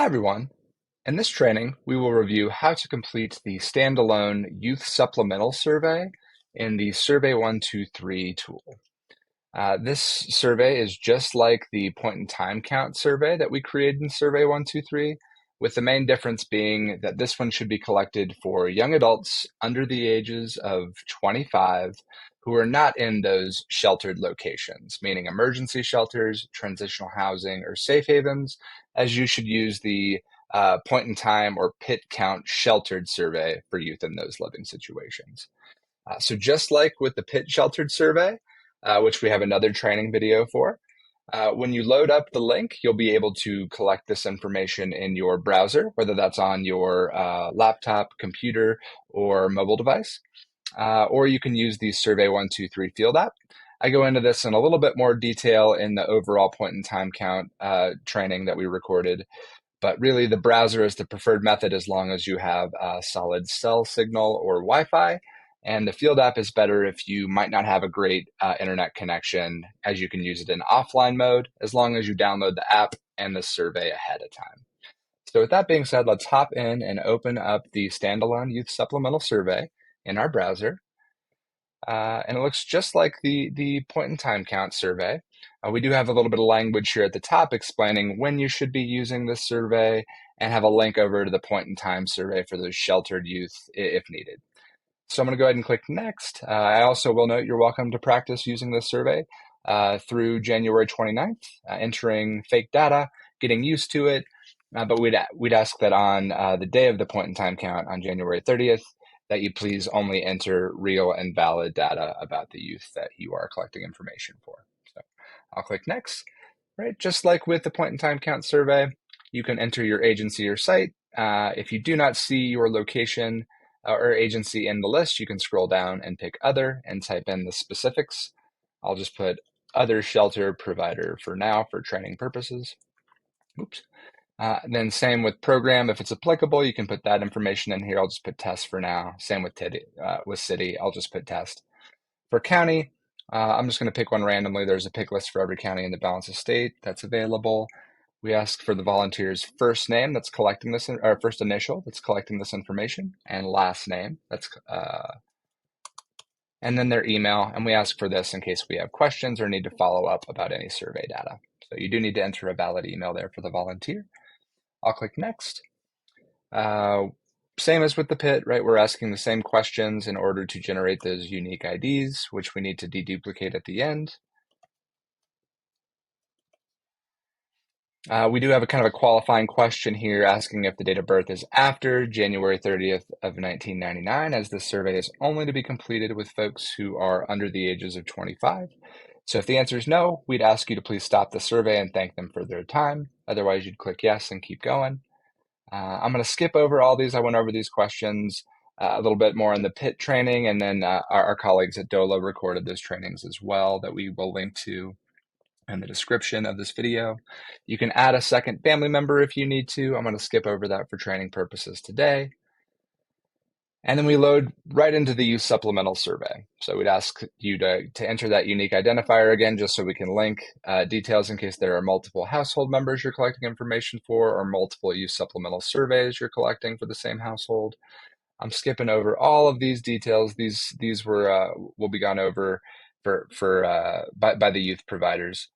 Hi everyone. In this training, we will review how to complete the Standalone Youth Supplemental Survey in the Survey 123 tool. This survey is just like the point in time count survey that we created in Survey 123, with the main difference being that this one should be collected for young adults under the ages of 25 who are not in those sheltered locations, meaning emergency shelters, transitional housing, or safe havens, as you should use the point in time or PIT count sheltered survey for youth in those living situations. So just like with the PIT sheltered survey, which we have another training video for, when you load up the link, you'll be able to collect this information in your browser, whether that's on your laptop, computer, or mobile device. Or you can use the Survey 123 field app. I go into this in a little bit more detail in the overall point in time count training that we recorded. But really, the browser is the preferred method as long as you have a solid cell signal or Wi-Fi. And the field app is better if you might not have a great internet connection, as you can use it in offline mode as long as you download the app and the survey ahead of time. So with that being said, let's hop in and open up the Standalone Youth Supplemental Survey in our browser. And it looks just like the point in time count survey. We do have a little bit of language here at the top explaining when you should be using this survey and have a link over to the point in time survey for those sheltered youth if needed. So I'm going to go ahead and click next. I also will note you're welcome to practice using this survey through January 29th, entering fake data, getting used to it. But we'd ask that on the day of the point in time count on January 30th, that you please only enter real and valid data about the youth that you are collecting information for. So I'll click next. Right, just like with the point in time count survey, you can enter your agency or site. If you do not see your location or agency in the list, you can scroll down and pick other and type in the specifics. I'll just put other shelter provider for now for training purposes. Oops. Then same with program. If it's applicable, you can put that information in here. I'll just put test for now. Same with city. I'll just put test. For county, I'm just going to pick one randomly. There's a pick list for every county in the balance of state that's available. We ask for the volunteer's first name that's collecting this, or first initial that's collecting this information, and last name and then their email. And we ask for this in case we have questions or need to follow up about any survey data. So you do need to enter a valid email there for the volunteer. I'll click next. Same as with the PIT, right? We're asking the same questions in order to generate those unique IDs, which we need to deduplicate at the end. We do have a kind of a qualifying question here asking if the date of birth is after January 30th of 1999, as this survey is only to be completed with folks who are under the ages of 25. So if the answer is no, we'd ask you to please stop the survey and thank them for their time. Otherwise, you'd click yes and keep going. I'm going to skip over all these. I went over these questions a little bit more in the PIT training, and then our colleagues at DOLA recorded those trainings as well that we will link to in the description of this video. You can add a second family member if you need to. I'm going to skip over that for training purposes today. And then we load right into the youth supplemental survey. So we'd ask you to enter that unique identifier again, just so we can link details in case there are multiple household members you're collecting information for, or multiple youth supplemental surveys you're collecting for the same household. I'm skipping over all of these details. These will be gone over by the youth providers.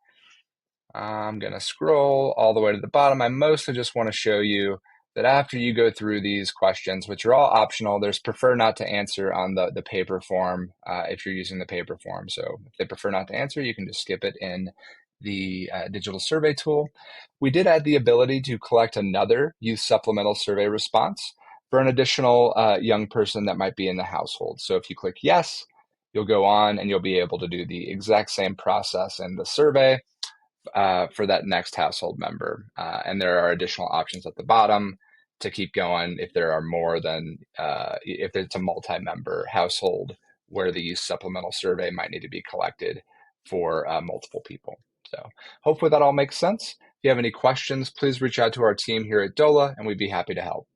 I'm going to scroll all the way to the bottom. I mostly just want to show you that after you go through these questions, which are all optional, there's prefer not to answer on the paper form if you're using the paper form. So if they prefer not to answer, you can just skip it in the digital survey tool. We did add the ability to collect another youth supplemental survey response for an additional young person that might be in the household. So if you click yes, you'll go on and you'll be able to do the exact same process in the survey for that next household member. And there are additional options at the bottom to keep going if there are more than, if it's a multi-member household where the youth supplemental survey might need to be collected for multiple people. So hopefully that all makes sense. If you have any questions, please reach out to our team here at DOLA and we'd be happy to help.